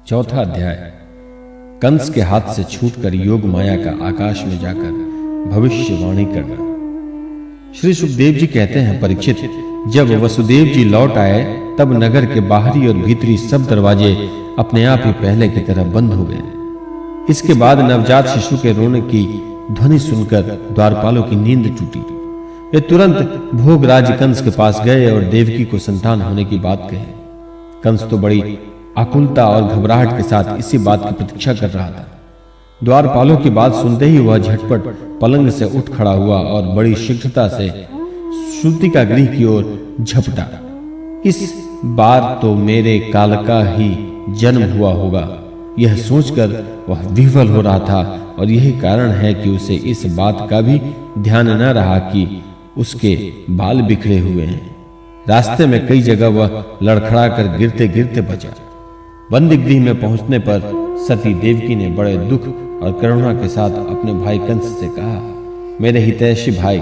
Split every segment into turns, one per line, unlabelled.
चौथा अध्याय। कंस के हाथ से छूटकर योग माया का आकाश में जाकर भविष्यवाणी करना। श्री सुखदेव जी कहते हैं, परीक्षित, जब वसुदेव जी लौट आए तब नगर के बाहरी और भीतरी सब दरवाजे अपने आप ही पहले की तरह बंद हो गए। इसके बाद नवजात शिशु के रोने की ध्वनि सुनकर द्वारपालों की नींद टूटी। वे तुरंत भोगराज कंस के पास गए और देवकी को संतान होने की बात कही। कंस तो बड़ी आकुलता और घबराहट के साथ इसी बात की प्रतीक्षा कर रहा था। द्वारपालों की बात सुनते ही वह झटपट पलंग से उठ खड़ा हुआ और बड़ी शीघ्रता से श्रुतिका गृह की ओर झपटा। इस बार तो मेरे काल का ही जन्म हुआ होगा, यह सोचकर वह विह्वल हो रहा था। और यही कारण है कि उसे इस बात का भी ध्यान न रहा कि उसके बाल बिखरे हुए हैं। रास्ते में कई जगह वह लड़खड़ा कर गिरते गिरते बचा। बंदी गृह में पहुंचने पर सती देवकी ने बड़े दुख और करुणा के साथ अपने भाई कंस से कहा, मेरे हितैषी भाई,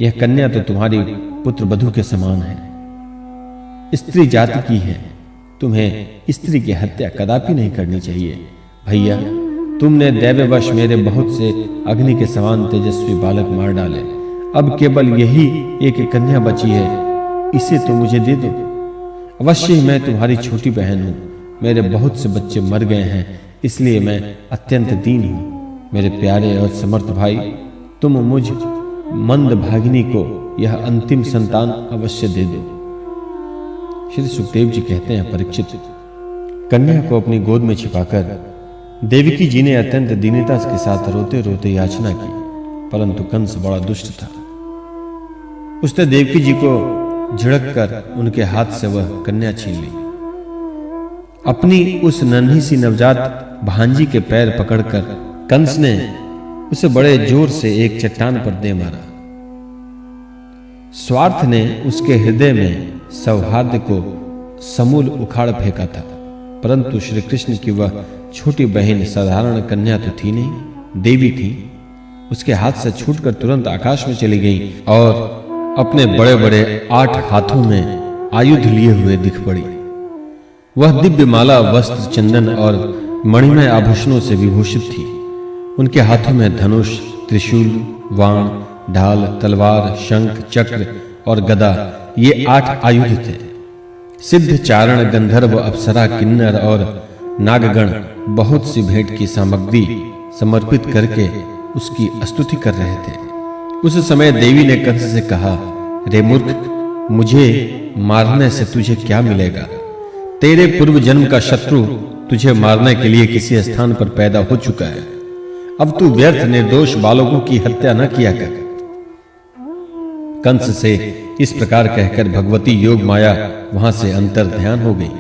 यह कन्या तो तुम्हारी पुत्र वधू के समान है, स्त्री जाति की है। तुम्हें स्त्री की हत्या कदापि नहीं करनी चाहिए। भैया, तुमने दैववश मेरे बहुत से अग्नि के समान तेजस्वी बालक मार डाले। अब केवल यही एक कन्या बची है, इसे तो मुझे दे दो। अवश्य ही मैं तुम्हारी छोटी बहन हूं। मेरे बहुत से बच्चे मर गए हैं, इसलिए मैं अत्यंत दीन हूं। मेरे प्यारे और समर्थ भाई, तुम मुझ मंद भागिनी को यह अंतिम संतान अवश्य दे दो। श्री सुखदेव जी कहते हैं, परीक्षित, कन्या को अपनी गोद में छिपाकर देवकी जी ने अत्यंत दीनता के साथ रोते रोते याचना की, परंतु कंस बड़ा दुष्ट था। उसने देवकी जी को झिड़क कर उनके हाथ से वह कन्या छीन ली। अपनी उस नन्ही सी नवजात भांजी के पैर पकड़कर कंस ने उसे बड़े जोर से एक चट्टान पर दे मारा। स्वार्थ ने उसके हृदय में सौहार्द को समूल उखाड़ फेंका था, परंतु श्री कृष्ण की वह छोटी बहन साधारण कन्या तो थी नहीं, देवी थी। उसके हाथ से छूटकर तुरंत आकाश में चली गई और अपने बड़े बड़े 8 हाथों में आयुध लिए हुए दिख पड़ी। वह दिव्य माला, वस्त्र, चंदन और मणिमय आभूषणों से विभूषित थी। उनके हाथों में धनुष, त्रिशूल, वाण, ढाल, तलवार, शंख, चक्र और गदा, ये 8 आयुध थे। सिद्ध, चारण, गंधर्व, अप्सरा, किन्नर और नागगण बहुत सी भेंट की सामग्री समर्पित करके उसकी स्तुति कर रहे थे। उस समय देवी ने कंस से कहा, रे मूर्ख, मुझे मारने से तुझे क्या मिलेगा? तेरे पूर्व जन्म का शत्रु तुझे मारने के लिए किसी स्थान पर पैदा हो चुका है। अब तू व्यर्थ निर्दोष बालकों की हत्या न किया कर। कंस से इस प्रकार कहकर भगवती योग माया वहां से अंतर ध्यान हो गई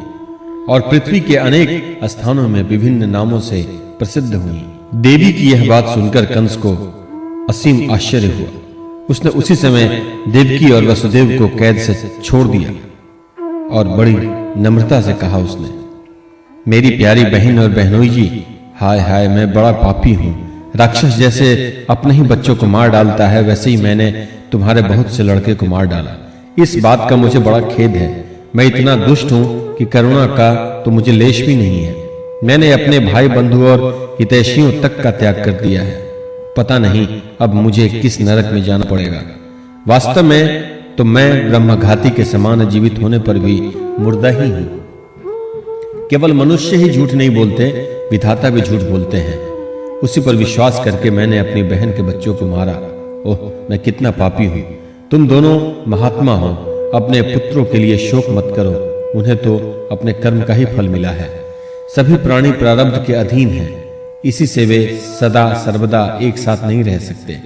और पृथ्वी के अनेक स्थानों में विभिन्न नामों से प्रसिद्ध हुई। देवी की यह बात सुनकर कंस को असीम आश्चर्य हुआ। उसने उसी समय देवकी और वसुदेव को कैद से छोड़ दिया और बड़ी नम्रता से कहा उसने, मेरी प्यारी बहन और बहनोई जी, हाय हाय, मैं बड़ा पापी हूं। राक्षस जैसे अपने ही बच्चों को मार डालता है, वैसे ही मैंने तुम्हारे बहुत से लड़के को मार डाला। इस बात का मुझे बड़ा खेद है। मैं इतना दुष्ट हूं कि करुणा का तो मुझे लेश भी नहीं है। मैंने अपने भाई बंधु और हितैषियों तक का त्याग कर दिया है। पता नहीं अब मुझे किस नरक में जाना पड़ेगा। वास्तव में तो मैं ब्रह्मघाती के समान जीवित होने पर भी मुर्दा ही हूं। केवल मनुष्य ही झूठ नहीं बोलते, विधाता भी झूठ बोलते हैं। उसी पर विश्वास करके मैंने अपनी बहन के बच्चों को मारा। ओह, मैं कितना पापी हूं। तुम दोनों महात्मा हो, अपने पुत्रों के लिए शोक मत करो, उन्हें तो अपने कर्म का ही फल मिला है। सभी प्राणी प्रारब्ध के अधीन हैं, इसी से वे सदा सर्वदा एक साथ नहीं रह सकते।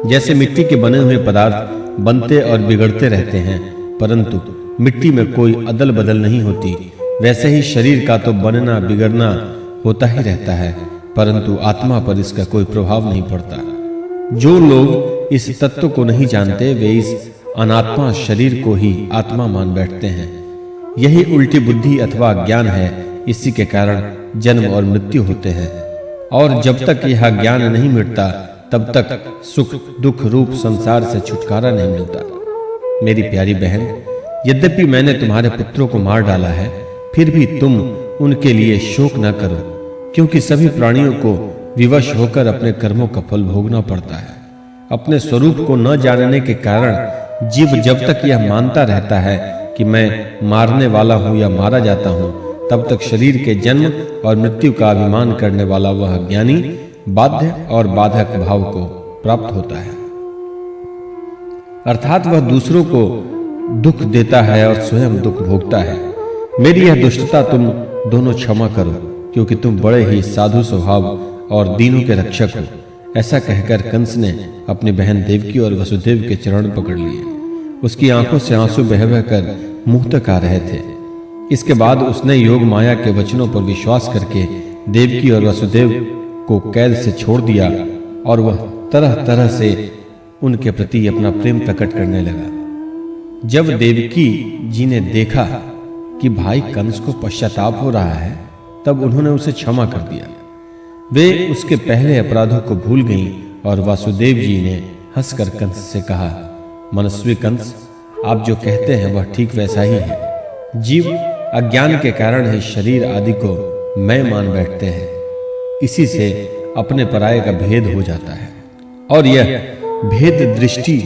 जैसे मिट्टी के बने हुए पदार्थ बनते और बिगड़ते रहते हैं, परंतु मिट्टी में कोई अदल बदल नहीं होती, वैसे ही शरीर का तो बनना बिगड़ना होता ही रहता है, परंतु आत्मा पर इसका कोई प्रभाव नहीं पड़ता। जो लोग इस तत्व को नहीं जानते, वे इस अनात्मा शरीर को ही आत्मा मान बैठते हैं। यही उल्टी बुद्धि अथवा ज्ञान है। इसी के कारण जन्म और मृत्यु होते हैं, और जब तक यह ज्ञान नहीं मिटता तब तक सुख दुख रूप संसार से छुटकारा नहीं मिलता। मेरी प्यारी बहन, यद्यपि मैंने तुम्हारे पुत्रों को मार डाला है, फिर भी तुम उनके लिए शोक न करो, क्योंकि सभी प्राणियों को विवश होकर अपने कर्मों का फल भोगना पड़ता है। अपने स्वरूप को न जानने के कारण जीव जब तक यह मानता रहता है कि मैं मारने वाला हूं या मारा जाता हूं, तब तक शरीर के जन्म और मृत्यु का अभिमान करने वाला वह ज्ञानी बाध्य और बाधक भाव को प्राप्त होता है, अर्थात वह दूसरों को दुख देता है और स्वयं दुख भोगता है। मेरी यह दुष्टता तुम दोनों क्षमा करो, क्योंकि तुम बड़े ही साधु स्वभाव और दीनों के रक्षक हो। ऐसा कहकर कंस ने अपनी बहन देवकी और वसुदेव के चरण पकड़ लिए। उसकी आंखों से आंसू बह बहकर मुंह तक आ रहे थे। इसके बाद उसने योग माया के वचनों पर विश्वास करके देवकी और वसुदेव को कैद से छोड़ दिया और वह तरह तरह से उनके प्रति अपना प्रेम प्रकट करने लगा। जब देवकी जी ने देखा कि भाई कंस को पश्चाताप हो रहा है, तब उन्होंने उसे क्षमा कर दिया। वे उसके पहले अपराधों को भूल गईं और वासुदेव जी ने हंसकर कंस से कहा, मनस्वी कंस, आप जो कहते हैं वह ठीक वैसा ही है। जीव अज्ञान के कारण ही शरीर आदि को मैं मान बैठते हैं। इसी से अपने पराये का भेद हो जाता है, और यह भेद दृष्टि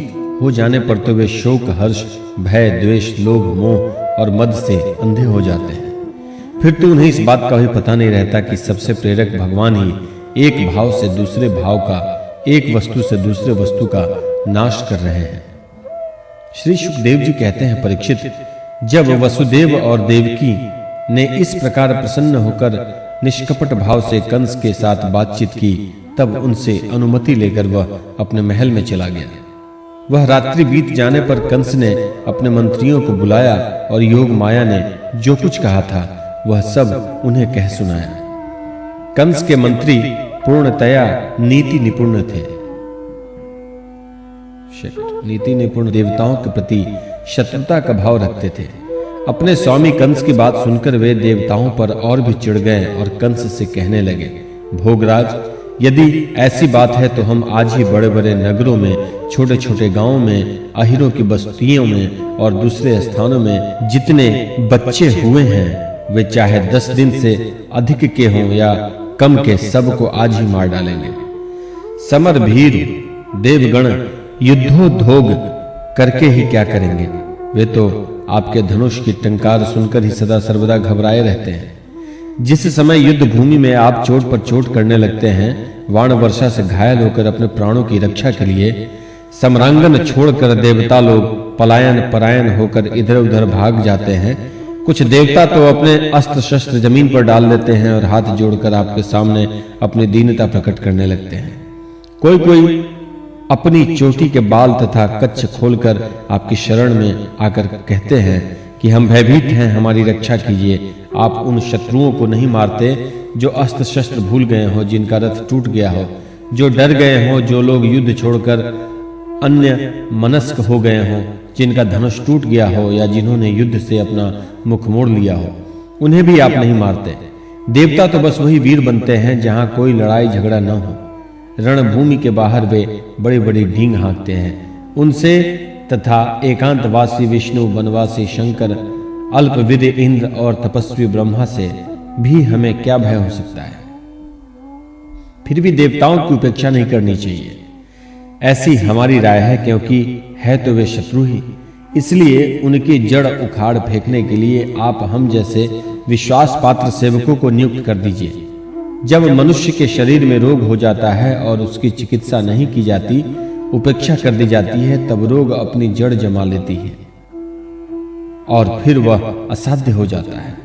हो जाने पर तो वे शोक, हर्ष, भय, द्वेष, लोभ, मोह और मद से अंधे हो जाते हैं। फिर तो उन्हें इस बात का भी पता नहीं रहता कि सबसे प्रेरक भगवान ही एक भाव से दूसरे भाव का, एक वस्तु से दूसरे वस्तु का नाश कर रहे हैं। श्री सुखदेव जी कहते हैं, परीक्षित, जब वसुदेव और देवकी ने इस प्रकार प्रसन्न होकर निष्कपट भाव से कंस के साथ बातचीत की, तब उनसे अनुमति लेकर वह अपने महल में चला गया। वह रात्रि बीत जाने पर कंस ने अपने मंत्रियों को बुलाया और योग माया ने जो कुछ कहा था वह सब उन्हें कह सुनाया। कंस के मंत्री पूर्णतया नीति निपुण थे। नीति निपुण देवताओं के प्रति शत्रुता का भाव रखते थे। अपने स्वामी कंस की बात सुनकर वे देवताओं पर और भी चिढ़ गए और कंस से कहने लगे, भोगराज, यदि ऐसी बात है तो हम आज ही बड़े-बड़े नगरों में, छोटे-छोटे गांवों में, अहिरों की बस्तियों में और दूसरे स्थानों में जितने बच्चे हुए हैं, वे चाहे 10 दिन से अधिक के हों या कम के, सबको आज ही मार डालेंगे। समर भीर देवगण युद्धोद्योग करके ही क्या करेंगे? वे तो आपके धनुष की टंकार सुनकर ही सदा सर्वदा घबराए रहते हैं। जिस समय युद्ध भूमि में आप चोट पर चोट करने लगते हैं, वाण वर्षा से घायल होकर अपने प्राणों की रक्षा के लिए सम्रांगन छोड़कर देवता लोग पलायन परायण होकर इधर-उधर भाग जाते हैं। कुछ देवता तो अपने अस्त्र शस्त्र जमीन पर डाल देते हैं और हाथ जोड़कर आपके सामने अपनी दीनता प्रकट करने लगते हैं। कोई अपनी चोटी के बाल तथा कच्छ खोलकर आपकी शरण में आकर कहते हैं कि हम भयभीत हैं, हमारी रक्षा कीजिए। आप उन शत्रुओं को नहीं मारते जो अस्त्र शस्त्र भूल गए हो, जिनका रथ टूट गया हो, जो डर गए हो, जो लोग युद्ध छोड़कर अन्य मनस्क हो गए हो, जिनका धनुष टूट गया हो या जिन्होंने युद्ध से अपना मुख मोड़ लिया हो, उन्हें भी आप नहीं मारते। देवता तो बस वही वीर बनते हैं जहां कोई लड़ाई झगड़ा न हो। रणभूमि के बाहर वे बड़ी-बड़ी ढींग हाँकते हैं। उनसे तथा एकांतवासी विष्णु, वनवासी शंकर, अल्पविद इंद्र और तपस्वी ब्रह्मा से भी हमें क्या भय हो सकता है? फिर भी देवताओं की उपेक्षा नहीं करनी चाहिए, ऐसी हमारी राय है, क्योंकि है तो वे शत्रु ही। इसलिए उनकी जड़ उखाड़ फेंकने के लिए आप हम जैसे विश्वास पात्र सेवकों को नियुक्त कर दीजिए। जब मनुष्य के शरीर में रोग हो जाता है और उसकी चिकित्सा नहीं की जाती, उपेक्षा कर दी जाती है, तब रोग अपनी जड़ जमा लेती है और फिर वह असाध्य हो जाता है।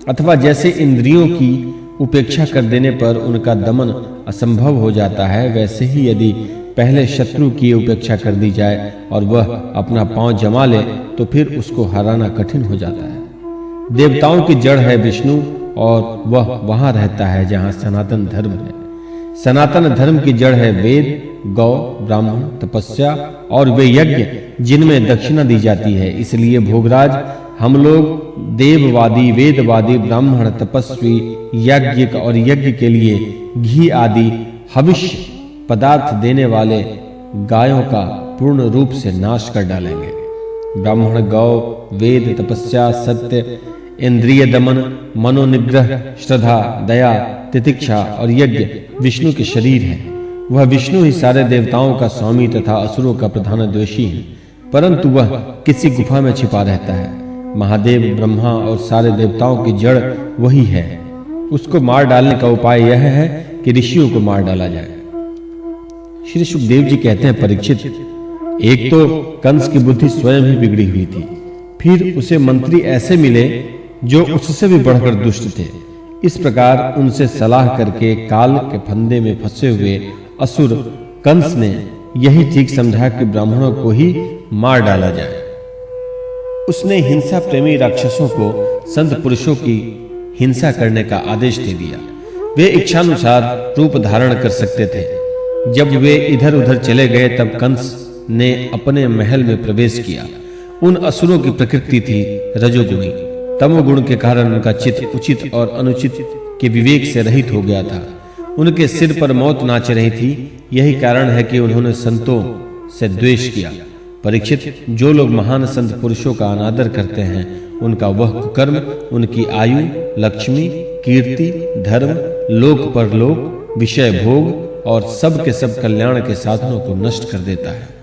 अथवा जैसे इंद्रियों की उपेक्षा कर देने पर उनका दमन असंभव हो जाता है, वैसे ही यदि पहले शत्रु की उपेक्षा कर दी जाए और वह अपना पांव जमा ले, तो फिर उसको हराना कठिन हो जाता है। देवताओं की जड़ है विष्णु और वह वहां रहता है जहां सनातन धर्म है। सनातन धर्म की जड़ है वेद, गौ, ब्राह्मण, तपस्या और वे यज्ञ जिनमें दक्षिणा दी जाती है। इसलिए भोगराज, हम लोग देववादी, वेदवादी, ब्राह्मण, तपस्वी, याज्ञिक और यज्ञ के लिए घी आदि हविष्य पदार्थ देने वाले गायों का पूर्ण रूप से नाश कर डालेंगे। ब्राह्मण, गौ, वेद, तपस्या, सत्य इंद्रिय दमन, मनोनिग्रह, श्रद्धा, दया, तितिक्षा और यज्ञ विष्णु के शरीर हैं। वह विष्णु ही सारे देवताओं का स्वामी तथा असुरों का प्रधान द्वेषी है, परंतु वह किसी गुफा में छिपा रहता है। महादेव, ब्रह्मा और सारे देवताओं की जड़ वही है। उसको मार डालने का उपाय यह है कि ऋषियों को मार डाला जाए। श्री सुखदेव जी कहते हैं, परीक्षित, एक तो कंस की बुद्धि स्वयं ही बिगड़ी हुई थी, फिर उसे मंत्री ऐसे मिले जो उससे भी बढ़कर दुष्ट थे। इस प्रकार उनसे सलाह करके काल के फंदे में फंसे हुए असुर कंस ने यही ठीक समझा कि ब्राह्मणों को ही मार डाला जाए। उसने हिंसा प्रेमी राक्षसों को संत पुरुषों की हिंसा करने का आदेश दे दिया। वे इच्छानुसार रूप धारण कर सकते थे। जब वे इधर-उधर चले गए तब कंस ने अपने महल में प्रवेश किया। उन असुरों की प्रकृति थी रजोगुणी। तमोगुण के कारण उनका चित्त उचित और अनुचित के विवेक से रहित हो गया था। उनके सिर पर मौत नाच रही थी। यही कारण है कि उन्होंने संतों से द्वेष किया। परीक्षित, जो लोग महान संत पुरुषों का अनादर करते हैं, उनका वह कुकर्म उनकी आयु, लक्ष्मी, कीर्ति, धर्म, लोक परलोक, विषय भोग और सब के सब कल्याण के साधनों को नष्ट कर देता है।